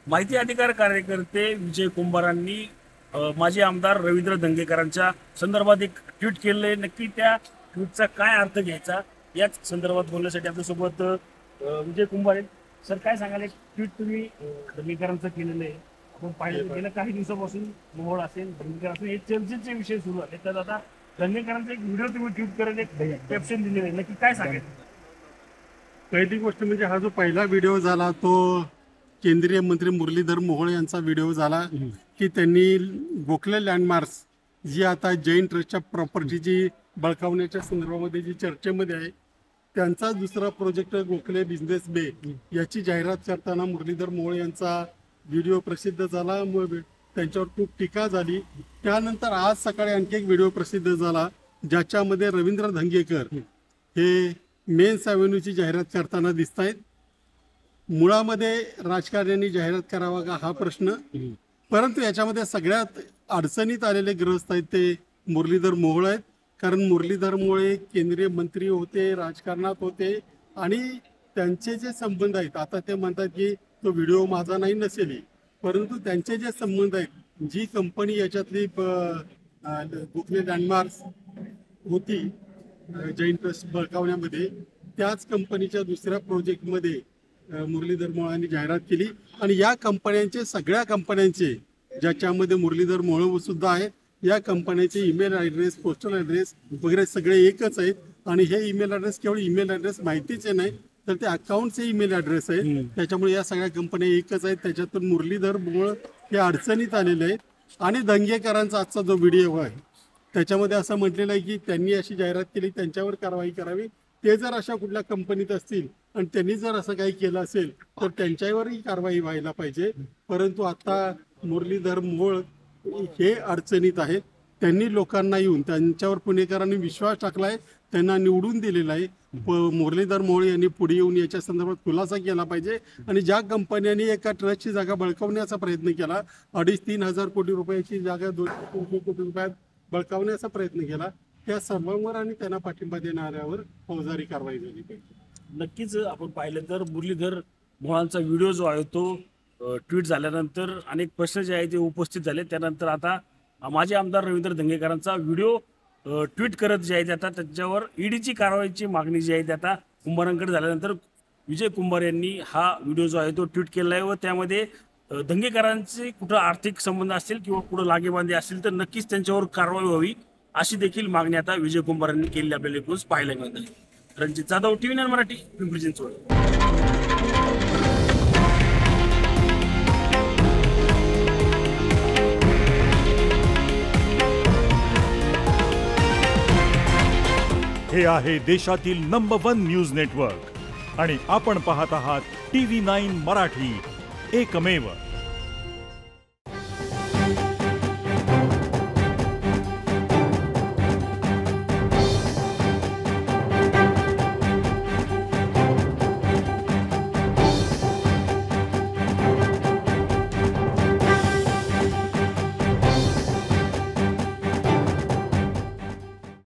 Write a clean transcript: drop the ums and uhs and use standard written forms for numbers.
माहिती अधिकार कार्यकर्ते विजय कुंभारांनी माजी आमदार रवींद्र धंगेकरांच्या संदर्भात एक ट्विट केले। नक्की त्या ट्विटचा काय अर्थ घ्यायचा याच संदर्भात बोलण्यासाठी आपल्यासोबत विजय कुंभार आहेत। सर, काय सांगाल? एक ट्विट तुम्ही धंगेकरांचं केलेलं आहे, आपण पाहिलं गेल्या काही दिवसापासून मोहोळ असेल, धंगेकर असेल, हे चर्चेचे विषय सुरू झाले। तर आता धंगेकरांचा एक व्हिडिओ तुम्ही ट्विट करत एक कॅप्शन दिलेलं आहे, नक्की काय सांगाल? पहिली गोष्ट म्हणजे हा जो पहिला व्हिडिओ झाला तो केंद्रीय मंत्री मुरलीधर मोहोळ यांचा व्हिडिओ झाला की त्यांनी गोखले लँडमार्क्स जी आता जैन ट्रस्टच्या प्रॉपर्टीची बळकावण्याच्या संदर्भामध्ये जी चर्चेमध्ये आहे त्यांचा दुसरा प्रोजेक्ट गोखले बिझनेस बे याची जाहिरात करताना मुरलीधर मोहोळ यांचा व्हिडिओ प्रसिद्ध झाला। मग त्यांच्यावर खूप टीका झाली। त्यानंतर आज सकाळी आणखी एक व्हिडिओ प्रसिद्ध झाला ज्याच्यामध्ये रवींद्र धंगेकर हे मेन्स अव्हेन्यूची जाहिरात करताना दिसत आहेत। मुळामध्ये राजकारण्यांनी जाहिरात करावा का हा प्रश्न, परंतु याच्यामध्ये सगळ्यात अडचणीत आलेले ग्रस्त आहेत ते मुरलीधर मोहोळ आहेत। कारण मुरलीधर मोहोळ केंद्रीय मंत्री होते, राजकारणात होते आणि त्यांचे जे संबंध आहेत, आता ते म्हणतात की तो व्हिडिओ माझा नाही नसेल, परंतु त्यांचे जे संबंध आहेत, जी कंपनी याच्यातली गोखले लँडमार्क्स होती जैन ट्रस्ट बळकावण्यामध्ये, त्याच कंपनीच्या दुसऱ्या प्रोजेक्टमध्ये मुरलीधर मोहोळांनी जाहिरात केली। आणि या कंपन्यांचे सगळ्या कंपन्यांचे ज्याच्यामध्ये मुरलीधर मोहोळ सुद्धा आहेत, या कंपन्यांचे ईमेल ॲड्रेस, पोस्टल ॲड्रेस वगैरे सगळे एकच आहेत। आणि हे ईमेल ॲड्रेस केवळ ईमेल ॲड्रेस माहितीचे नाही तर ते अकाउंटचे ईमेल ॲड्रेस आहेत। त्याच्यामुळे या सगळ्या कंपन्या एकच आहेत। त्याच्यातून मुरलीधर मोहोळ हे अडचणीत आलेले आहेत। आणि दंगेकरांचा आजचा जो व्हिडिओ आहे त्याच्यामध्ये असं म्हटलेलं आहे की त्यांनी अशी जाहिरात केली, त्यांच्यावर कारवाई करावी। ते जर अशा कुठल्या कंपनीत असतील आणि त्यांनी जर असं काही केलं असेल तर त्यांच्यावरही कारवाई व्हायला पाहिजे। परंतु आता मुरलीधर मोहोळ हे अडचणीत आहेत। त्यांनी लोकांना येऊन त्यांच्यावर पुणेकरांनी विश्वास टाकलाय, त्यांना निवडून दिलेला आहे। मुरलीधर मोहोळ यांनी पुढे येऊन याच्या संदर्भात खुलासा केला पाहिजे। आणि ज्या कंपन्यांनी एका ट्रस्टची जागा बळकावण्याचा प्रयत्न केला, 2.5-3 हजार कोटी रुपयाची जागा 200 कोटी रुपयात बळकावण्याचा प्रयत्न केला, त्या सर्वांवर आणि त्यांना पाठिंबा देणाऱ्यावर फौजदारी कारवाई झाली पाहिजे। नक्कीच आपण पाहिलं तर मुरलीधर मोहोळांचा व्हिडिओ जो आहे तो ट्विट झाल्यानंतर अनेक प्रश्न जे आहेत ते उपस्थित झाले। त्यानंतर आता माजी आमदार रवींद्र धंगेकरांचा व्हिडिओ ट्विट करत जे आहे आता त्याच्यावर ईडीची कारवाईची मागणी जी आहे ते आता कुंभारांकडे झाल्यानंतर विजय कुंभार यांनी हा व्हिडिओ जो आहे तो ट्विट केला आहे व त्यामध्ये धंगेकरांचे कुठं आर्थिक संबंध असतील किंवा कुठं लागेबांधे असतील तर नक्कीच त्यांच्यावर कारवाई व्हावी अशी देखील मागणी आता विजय कुंभार यांनी केली आपल्याला एकूण पाहायला मिळत आहे। रणजित जाधव, TV9 मराठी, पिंपरी चिंचवड। हे आहे देशातील नंबर 1 न्यूज नेटवर्क आणि आपण पाहत आहात TV9 मराठी, एकमेव।